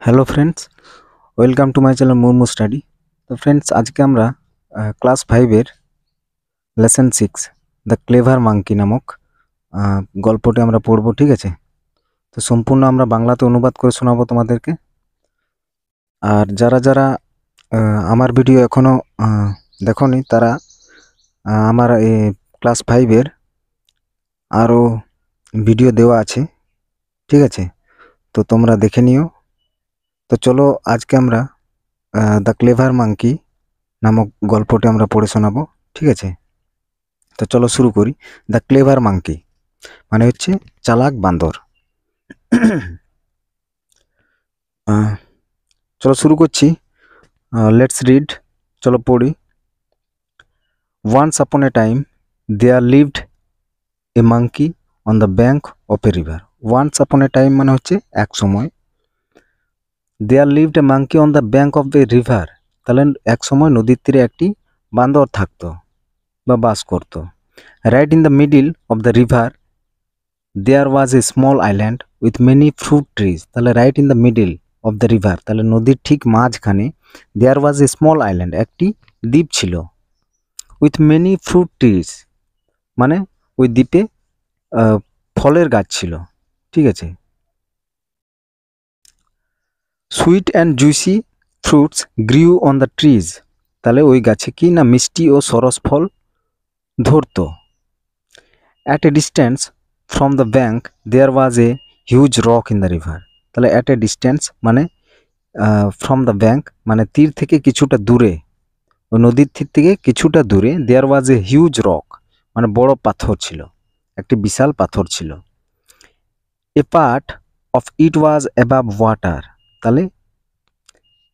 Hello friends, welcome to my channel Murmu study. তো friends, আজকে আমরা ক্লাস 5-এর লেসন 6 দ্য ক্লেভার মাঙ্কি নামক গল্পটি আমরা পড়ব। ঠিক আছে? তো সম্পূর্ণ আমরা বাংলাতে অনুবাদ করে শোনাবো তোমাদেরকে। আর যারা যারা আমার ভিডিও এখনও দেখোনি তারা আমার এই ক্লাস 5-এর আরও ভিডিও দেওয়া আছে। ঠিক আছে? তো তোমরা দেখে নিও। তো চলো আজকে আমরা দ্য ক্লেভার মাঙ্কি নামক গল্পটি আমরা পড়ে শোনাবো। ঠিক আছে? তো চলো শুরু করি। দ্য ক্লেভার মাঙ্কি মানে হচ্ছে চালাক বান্দর। চলো শুরু করছি। Let's read. চলো পড়ি। Once upon a time there lived a monkey on the bank of a river. Once upon a time মানে হচ্ছে এক সময়। There lived a monkey on the bank of a river, তাহলে এক সময় নদীর তীরে একটি বান্দর থাকতো বা বাস করতো। Right in the middle of the river there was a small island with many fruit trees. তাহলে right in the middle of the river, তাহলে নদীর ঠিক মাঝখানে দেয়ার ওয়াজ এ স্মল আইল্যান্ড, একটি দ্বীপ ছিল। উইথ মেনি ফ্রুট ট্রিজ মানে ওই দ্বীপে ফলের গাছ ছিল। ঠিক আছে? Sweet and juicy fruits grew on the trees, তাহলে ওই গাছে কি না মিষ্টি ও সরস ফল ধরতো। At a distance from the bank there was a huge rock in the river. তাহলে অ্যাট এ ডিস্টেন্স মানে ফ্রম দ্য ব্যাঙ্ক মানে তীর থেকে কিছুটা দূরে, ওই নদীর তীর থেকে কিছুটা দূরে দেয়ার ওয়াজ এ হিউজ রক মানে বড় পাথর ছিল, একটি বিশাল পাথর ছিল। A part of it was above water, তাহলে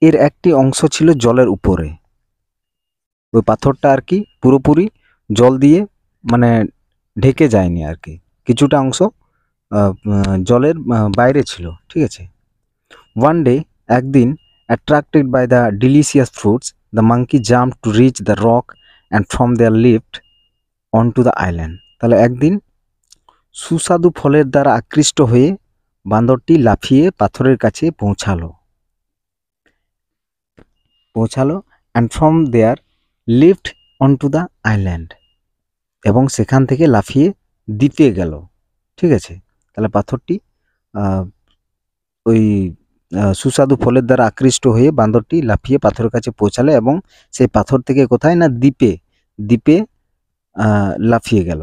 এর একটি অংশ ছিল জলের উপরে। ওই পাথরটা আর কি পুরোপুরি জল দিয়ে মানে ঢেকে যায়নি আর কি, কিছুটা অংশ জলের বাইরে ছিল। ঠিক আছে? ওয়ান ডে, একদিন, attracted by the delicious fruits, the monkey jumped to reach the rock and from there leaped onto the island. তাহলে একদিন সুস্বাদু ফলের দ্বারা আকৃষ্ট হয়ে বান্দরটি লাফিয়ে পাথরের কাছে পৌঁছালো and from there leaped onto the island, এবং সেখান থেকে লাফিয়ে দ্বীপে গেল। ঠিক আছে? তাহলে পাথরটি ওই সুস্বাদু ফলের দ্বারা আকৃষ্ট হয়ে বান্দরটি লাফিয়ে পাথরের কাছে পৌঁছালো এবং সেই পাথর থেকে কোথায় না দ্বীপে লাফিয়ে গেল।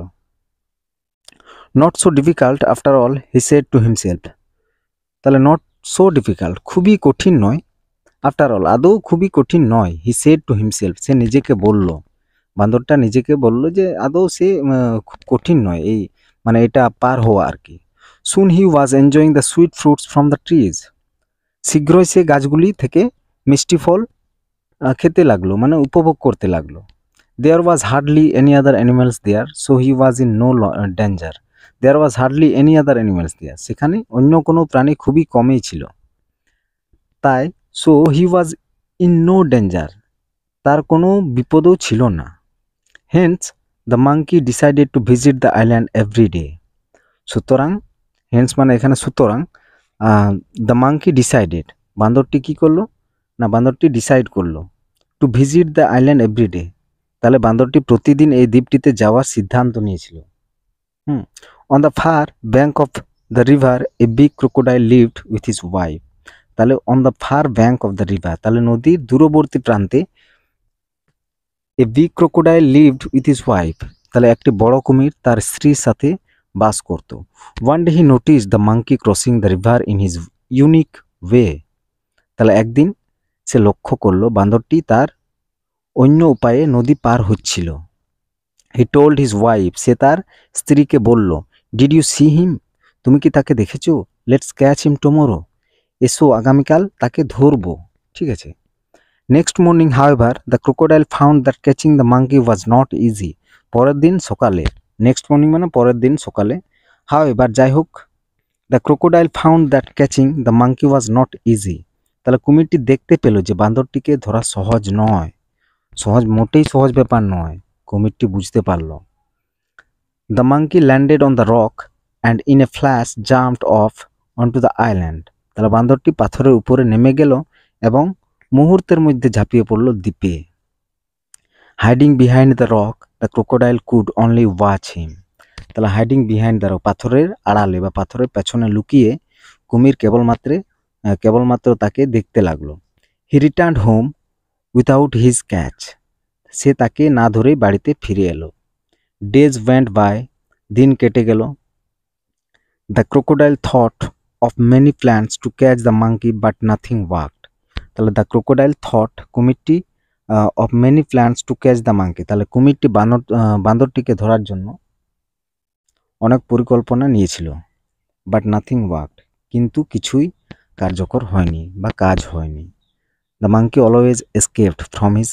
Not so difficult after all he said to himself. তাহলে নট সো ডিফিকাল্ট খুবই কঠিন নয়, আফটার অল আদৌ খুবই কঠিন নয়। হি সেড টু হিমসেলফ সে নিজেকে বলল, বান্দরটা নিজেকে বলল যে আদৌ সে খুব কঠিন নয় এই মানে এটা পার হওয়া আর কি। Soon he was enjoying the sweet fruits from the trees. শীঘ্রই সে গাছগুলি থেকে মিষ্টি ফল খেতে লাগলো মানে উপভোগ করতে লাগলো। There was hardly any other animals there so he was in no danger. There was hardly any other animals there, সেখানে অন্য কোনো প্রাণী খুবই কমই ছিল। তাই so he was in no danger, তার কোনো বিপদও ছিল না। Hence the monkey decided to visit the island every day. সুতরাং হেন্স মানে এখানে সুতরাং দ্য মাঙ্কি ডিসাইডেড, বান্দরটি কি করলো না বান্দরটি ডিসাইড করলো to visit the island every day, তাহলে বান্দরটি প্রতিদিন এই দ্বীপটিতে যাওয়ার সিদ্ধান্ত নিয়েছিল। On the far bank of the river a big crocodile lived with his wife. তাহলে on the far bank of the river, তাহলে নদীর দূরবর্তী প্রান্তে a big crocodile lived with his wife, তাহলে একটি বড় কুমির তার স্ত্রীর সাথে বাস করত। One day he notice the monkey crossing the river in his unique way. তাহলে একদিন সে লক্ষ্য করলো বান্দরটি তার অন্য উপায়ে নদী পার হচ্ছিল। হি টোল্ড হিজ ওয়াইফ, সে তার স্ত্রীকে বলল, ডিড ইউ সি হিম, তুমি কি তাকে দেখেছো? লেটস ক্যাচ হিম টুমোরো, এসো আগামীকাল তাকে ধরবো। ঠিক আছে? Next morning however the crocodile found that catching the monkey was not easy. পরের দিন সকালে, নেক্সট মর্নিং মানে পরের দিন সকালে, হাউএভার যাই হোক, the crocodile found that catching the monkey was not easy, তাহলে কুমিরটি দেখতে পেল যে বান্দরটিকে ধরা সহজ নয়, মোটেই সহজ ব্যাপার নয়, কুমিরটি বুঝতে পারল। The monkey landed on the rock and in a flash jumped of on to the island. তাহলে বান্দরটি পাথরের উপরে নেমে গেল এবং মুহূর্তের মধ্যে ঝাঁপিয়ে পড়ল দ্বীপে। Hiding behind the rock the crocodile could only watch him. তাহলে হাইডিং বিহাইন্ড দ্য রক, পাথরের আড়ালে বা পাথরের পেছনে লুকিয়ে কুমির কেবলমাত্র তাকে দেখতে লাগলো। He returned home without his catch. সে তাকে না ধরেই বাড়িতে ফিরে এলো। ডেজ ওয়েন্ট বাই, দিন কেটে গেল। The crocodile thought of many plans to catch the monkey but nothing worked. তাহলে দ্য ক্রোকোডাইল থট, কুমিরটি of many plans to catch the monkey, তাহলে কুমিরটি বান্দরটিকে ধরার জন্য অনেক পরিকল্পনা নিয়েছিল। বাট নাথিং ওয়ার্কড, কিন্তু কিছুই কার্যকর হয়নি বা কাজ হয়নি। The monkey always escaped from his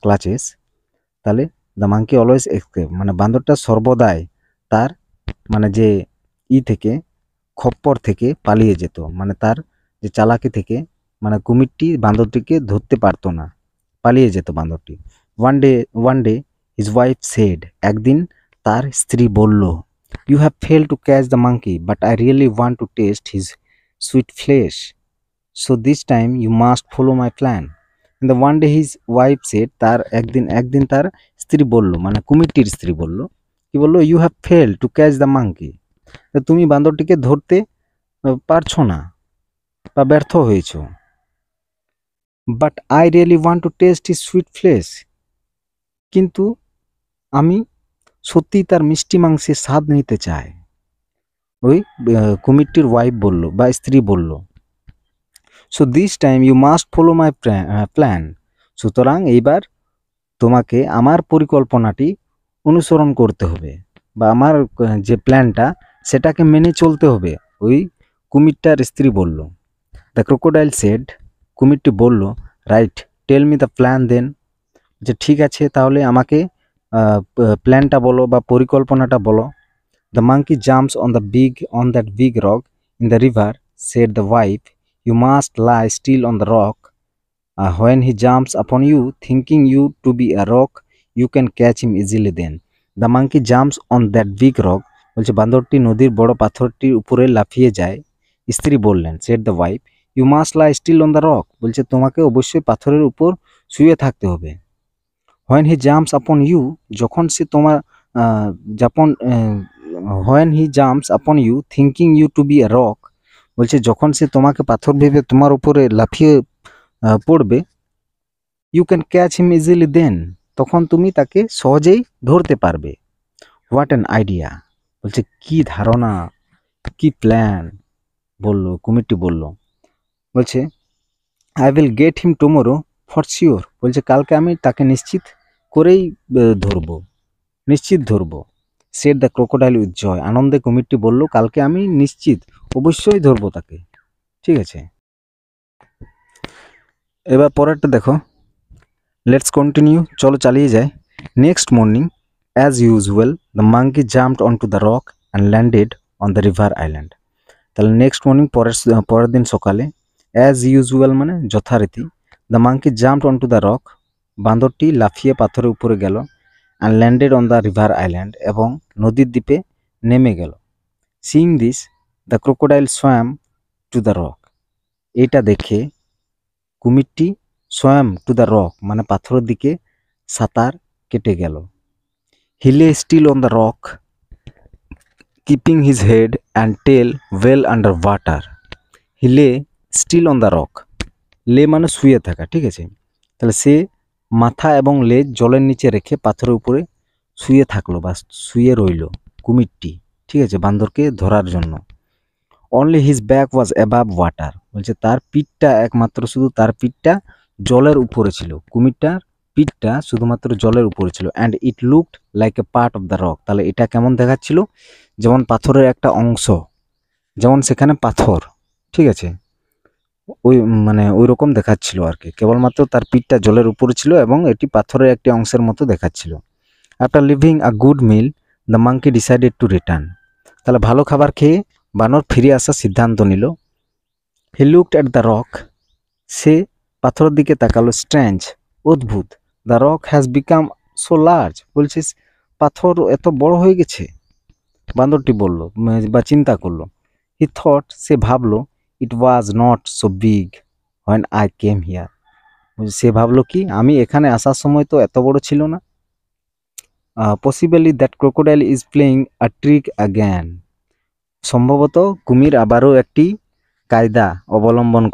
clutches. তাহলে দ্য মাঙ্কি অলওয়েজ এসকেপ মানে বান্দরটা সর্বদাই তার মানে যে থেকে খপ্পর থেকে পালিয়ে যেত, মানে তার যে চালাকি থেকে, মানে কুমিরটি বান্দরটিকে ধরতে পারতো না, পালিয়ে যেত বান্দরটি। One day his wife said, একদিন তার স্ত্রী বলল, you have fail to catch the monkey but I really want to taste his sweet flesh, so this time you must follow my plan. The one day his wife said, তার একদিন তার স্ত্রী বলল, মানে কুমিরটির স্ত্রী বলল, কি বললো, you have fail to catch the monkey, তুমি বান্দরটিকে ধরতে পারছো না বা ব্যর্থ হয়েছ। But I really want to taste his sweet flesh, কিন্তু আমি সত্যি তার মিষ্টি মাংসের স্বাদ নিতে চাই। ওই কুমিরটির ওয়াইফ বলল বা স্ত্রী বলল, so this time you must follow my plan, সুতরাং এইবার তোমাকে আমার পরিকল্পনাটি অনুসরণ করতে হবে বা আমার যে প্ল্যানটা সেটাকে মেনে চলতে হবে, ওই কুমিরটার স্ত্রী বলল। দ্য ক্রোকোডাইল সেড, কুমিরটি বলল, right, tell me the plan then, যে ঠিক আছে তাহলে আমাকে প্ল্যানটা বলো বা পরিকল্পনাটা বলো। The monkey jumps on that big rock in the river, said the wife, you must lie still on the rock, when he jumps upon you thinking you to be a rock you can catch him easily then. The monkey jumps on that big rock, বলছে বান্দরটি নদীর বড় পাথরটির উপরে লাফিয়ে যায়। স্ত্রী বললেন, said the wife, you must lie still on the rock, বলছে তোমাকে অবশ্যই পাথরের উপর শুয়ে থাকতে হবে। when he jumps upon you, যখন সে তোমার when he jumps upon you thinking you to be a rock, বলছে যখন সে তোমাকে পাথর ভেবে তোমার উপরে লাফিয়ে পড়বে, you can catch him easily then, তখন তুমি তাকে সহজেই ধরতে পারবে। হোয়াট অ্যান আইডিয়া, বলছে কি ধারণা, কি প্ল্যান, বলল কুমিরটি বলল, বলছে I will get him tomorrow for sure, বলছে কালকে আমি তাকে নিশ্চিত করেই নিশ্চিত ধরবো। Said the crocodile with joy, আনন্দে কুমিরটি বলল, কালকে আমি নিশ্চিত অবশ্যই ধরবো তাকে। ঠিক আছে, এবার পরেরটা দেখো, লেটস কন্টিনিউ, চলো চালিয়ে যাই। Next morning as usual the monkey jumped on to the rock and landed on the river island. তাহলে নেক্সট মর্নিং পরের দিন সকালে, অ্যাজ ইউজুয়াল মানে যথারীতি, the monkey jumped on to the rock, বান্দরটি লাফিয়ে পাথরের উপরে গেল, and landed on the river island, এবং নদীর দ্বীপে নেমে গেল। Seeing this the crocodile swam to the rock, এইটা দেখে কুমিরটি সোয়াম টু দ্য রক মানে পাথরের দিকে সাঁতার কেটে গেল। He lay still on the rock keeping his head and tail well under water. He lay still on the rock, লে মানে শুয়ে থাকা, ঠিক আছে, তাহলে সে মাথা এবং লেজ জলের নিচে রেখে পাথরের উপরে শুয়ে থাকলো বা শুয়ে রইল কুমিরটি, ঠিক আছে, বান্দরকে ধরার জন্য। অনলি হিজ ব্যাক ওয়াজ অ্যাবাভ ওয়াটার, বলছে তার পিঠটা একমাত্র, শুধু তার পিঠটা জলের উপরে ছিল, কুমিরটার পিঠটা শুধুমাত্র জলের উপরে ছিল। And it looked like a part of the rock, তাহলে এটা কেমন দেখাচ্ছিল, যেমন পাথরের একটা অংশ, যেমন সেখানে পাথর, ঠিক আছে, ওই রকম দেখাচ্ছিল আর কি, কেবলমাত্র তার পিঠটা জলের উপরে ছিল এবং এটি পাথরের একটি অংশের মতো দেখাচ্ছিল। After living a good meal the monkey decided to return, তাহলে ভালো খাবার খেয়ে বানর ফিরে আসার সিদ্ধান্ত নিল। He looked at the rock, সে পাথরের দিকে তাকালো। স্ট্রেঞ্জ, অদ্ভুত, the rock has become so large, বলছে পাথর এত বড় হয়ে গেছে, বান্দরটি বলল বা চিন্তা করলো। হি থট, সে ভাবলো, it was not so big when I came here. সে ভাবলো কি, আমি এখানে আসার সময় তো এত বড় ছিল না। Possibly that crocodile is playing a trick again. সম্ভবত কুমির আবারও একটি কায়দা অবলম্বন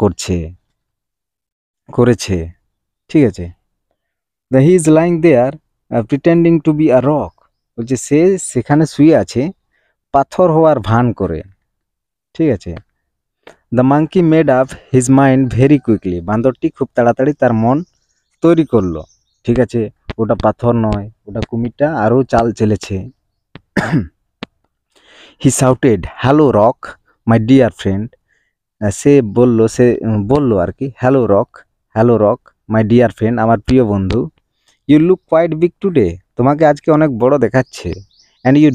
করেছে। ঠিক আছে। The he is lying there pretending to be a rock. বলছে সে সেখানে শুয়ে আছে পাথর হওয়ার ভান করে। ঠিক আছে। The monkey made up his mind very quickly. বান্দরটি খুব তাড়াতাড়ি তার মন তৈরি করলো। ঠিক আছে, ওটা পাথর নয়, ওটা কুমিরটা আরও চাল চেলেছে। He shouted, hello rock my dear friend. সে বলল আর কি, hello rock my dear friend, আমার প্রিয় বন্ধু। You look quite big today. তোমাকে আজকে অনেক বড় দেখাচ্ছে। And you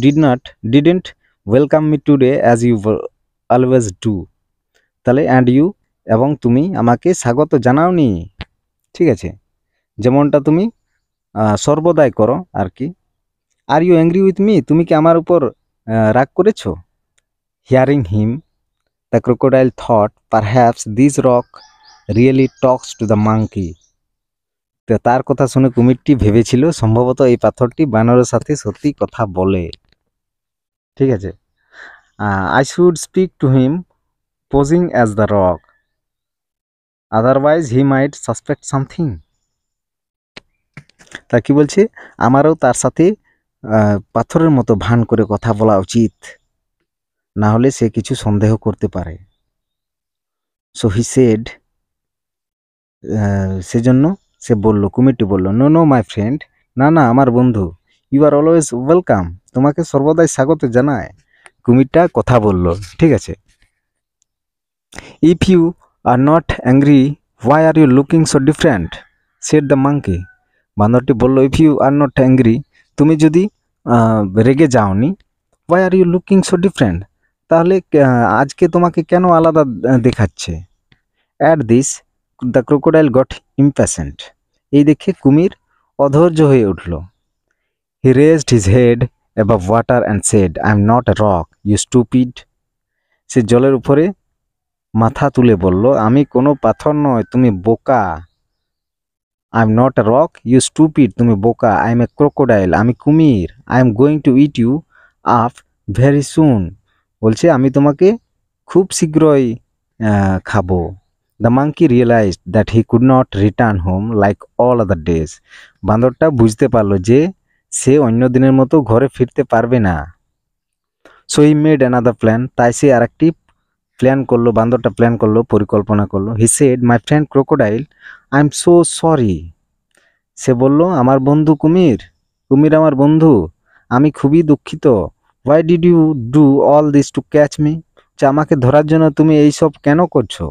didn't welcome me today as you always do. তাহলে অ্যান্ড ইউ, এবং তুমি আমাকে স্বাগত জানাওনি। ঠিক আছে, যেমনটা তুমি সর্বদাই করো আর কি। Are you angry with me, তুমি কি আমার উপর রাগ করেছো? Hearing him the crocodile thought perhaps this rock really talks to the monkey. তো তার কথা শুনে কুমিরটি ভেবেছিল সম্ভবত এই পাথরটি বানরের সাথে সত্যি কথা বলে। ঠিক আছে। I should speak to him posing as the rock, otherwise he might suspect something. তা কি বলছে, আমারও তার সাথে পাথরের মতো ভান করে কথা বলা উচিত, না হলে সে কিছু সন্দেহ করতে পারে। সো হি সেড, সেজন্য সে বলল, কুমিরটি বলল, নো মাই ফ্রেন্ড, না আমার বন্ধু, ইউ আর অলওয়েজ ওয়েলকাম, তোমাকে সর্বদাই স্বাগত জানায়। কুমিরটা কথা বলল। ঠিক আছে। If you are not angry why are you looking so different, said the monkey. বান্দরটি বলল, if you are not angry, তুমি যদি রেগে যাওনি, why are you looking so different, তাহলে আজকে তোমাকে কেন আলাদা দেখাচ্ছে। At this the crocodile got impatient. এই দেখে কুমির অধৈর্য হয়ে উঠল। He raised his head above water and said, I am not a rock you stupid. সে জলের উপরে মাথা তুলে বলল, আমি কোনো পাথর নয়, তুমি বোকা। I am not a rock you stupid, তুমি বোকা। আই এম এ ক্রোকোডাইল, আমি কুমির। I am going to eat you up very soon. বলছে আমি তোমাকে খুব শীঘ্রই খাবো। The monkey realised that he could not return home like all other days. বান্দরটা বুঝতে পারলো যে সে অন্য দিনের মতো ঘরে ফিরতে পারবে না। So he made another plan. তাই সে আরেকটি বান্দরটা প্ল্যান করলো, পরিকল্পনা করলো। He said, my friend crocodile, I am so sorry. সে বলল, আমার বন্ধু কুমির আমার বন্ধু, আমি খুবই দুঃখিত। Why did you do all this to catch me, যে আমাকে ধরার জন্য তুমি এইসব কেন করছো?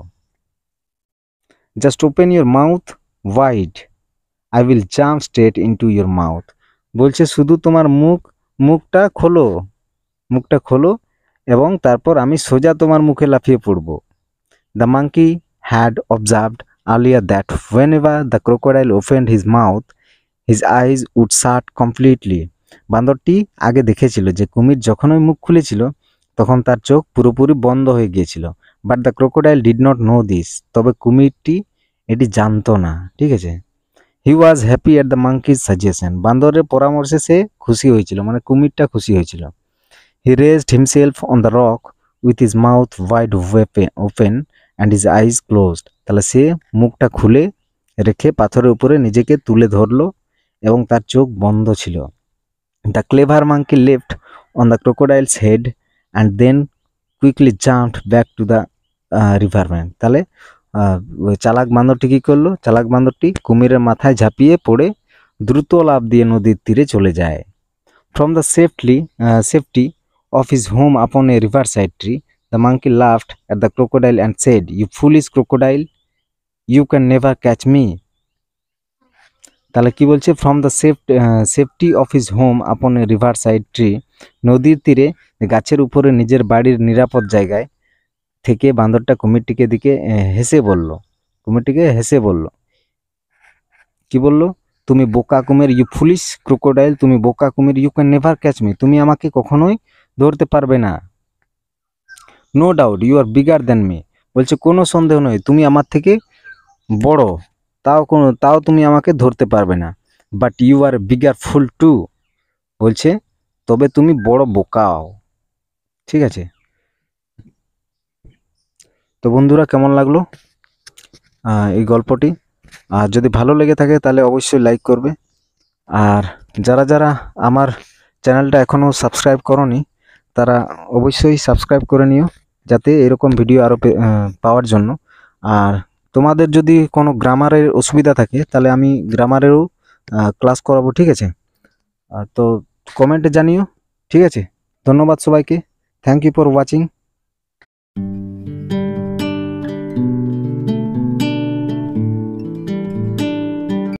Just open your mouth wide, I will jump straight into your mouth. বলছে শুধু তোমার মুখটা খোলো এবং তারপর আমি সোজা তোমার মুখে লাফিয়ে পড়ব। The monkey had observed earlier that whenever the crocodile opened his mouth, his eyes would shut completely. বান্দরটি আগে দেখেছিল যে কুমির যখনই মুখ খুলেছিল তখন তার চোখ পুরোপুরি বন্ধ হয়ে গিয়েছিল। But the crocodile did not know this, তবে কুমিরটি এটি জানতো না। ঠিক আছে। He was happy at the monkey's suggestion. বান্দরের পরামর্শে সে খুশি হয়েছিল, মানে কুমিরটা খুশি হয়েছিল। He raised himself on the rock with his mouth wide open and his eyes closed. তাহলে সে মুখটা খুলে রেখে পাথরের উপরে নিজেকে তুলে ধরলো এবং তার চোখ বন্ধ ছিল। The clever monkey left on the crocodile's head and then quickly jumped back to the river bank. তাহলে ওই চালাক বান্দরটি কী করলো? চালাক বান্দরটি কুমিরের মাথায় ঝাঁপিয়ে পড়ে দ্রুত লাফ দিয়ে নদীর তীরে চলে যায়। From the safety of his home upon a riverside tree, the monkey laughed at the crocodile and said, you foolish crocodile, you can never catch me. তাহলে কি বলছে? From the safety of his home আপন এ riverside tree, নদীর তীরে গাছের উপরে নিজের বাড়ির নিরাপদ জায়গায় থেকে বান্দরটা কুমিরটিকে হেসে বলল, কি বলল? তুমি বোকা কুমির, ইউ ফুলিশ ক্রোকোডাইল, তুমি বোকা কুমির, you can never catch me, তুমি আমাকে কখনোই ধরতে পারবে না। No doubt you are bigger than me, বলছে কোনো সন্দেহ নয়, তুমি আমার থেকে বড়, তাও তুমি আমাকে ধরতে পারবে না, but you are bigger fool too, বলছে তবে তুমি বড় বোকাও। ঠিক আছে, তো বন্ধুরা কেমন লাগলো এই গল্পটি? আর যদি ভালো লেগে থাকে তাহলে অবশ্যই লাইক করবে। আর যারা যারা আমার চ্যানেলটা এখনও সাবস্ক্রাইব করনি তারা অবশ্যই সাবস্ক্রাইব করে নিও, যাতে এরকম ভিডিও আরও পাওয়ার জন্য। আর তোমাদের যদি কোনো গ্রামারের অসুবিধা থাকে তাহলে আমি গ্রামারেরও ক্লাস করাবো, ঠিক আছে? তো কমেন্টে জানিও, ঠিক আছে? ধন্যবাদ সবাইকে, থ্যাংক ইউ ফর ওয়াচিং।